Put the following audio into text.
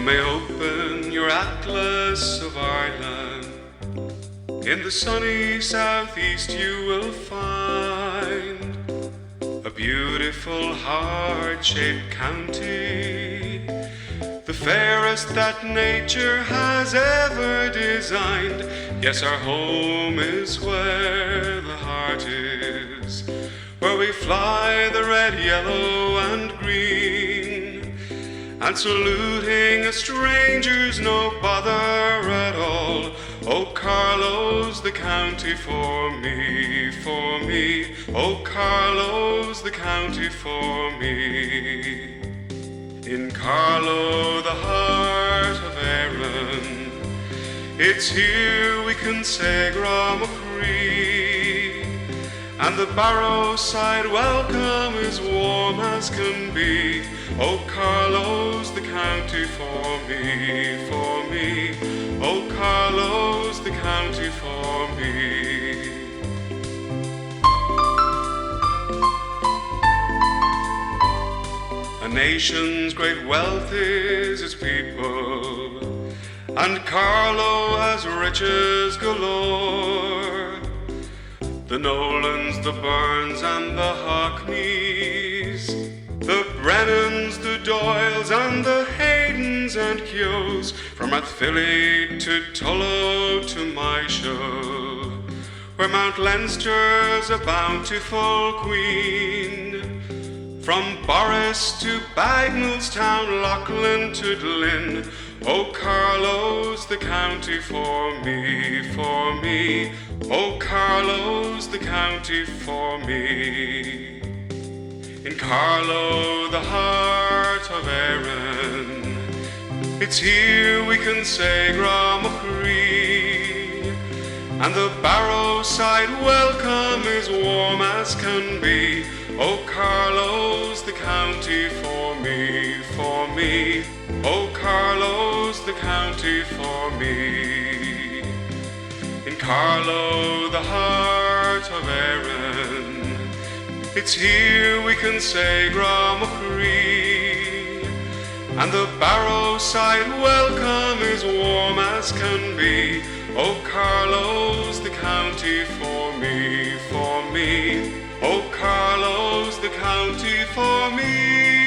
may open your atlas of Ireland. In the sunny southeast you will find a beautiful heart-shaped county, the fairest that nature has ever designed. Yes, our home is where the heart is, where we fly the red, yellow and green, and saluting a stranger's no bother at all. Oh, Carlow's the county for me, for me. Oh, Carlow's the county for me. In Carlow, the heart of Erin, it's here we can say Gramachry, and the Barrow side welcome is warm as can be. Oh, Carlow's the county for me, for me. Oh, Carlow's the county for me. A nation's great wealth is its people, and Carlow has riches galore. The Nolans, the Burns and the Hockneys, the Brennans, the Doyles and the Haydens and Keoghs, from Rathfilly to Tullow to Maeshowe, where Mount Leinster's a bountiful queen. From Boris to Bagnallstown, Loughlin to Glynn, oh, Carlow's the county for me, for me. Oh, Carlow's the county for me. In Carlow, the heart of Erin, it's here we can say Gramachry, and the Barrow side welcome is warm as can be. Oh, Carlow's the county for me, for me. Oh, Carlow's the county for me. In Carlow, the heart of Erin, it's here we can say Gramachry, and the Barrow side welcome is warm as can be. Oh, Carlow's the county for me, for me. Oh, Carlow's the county for me.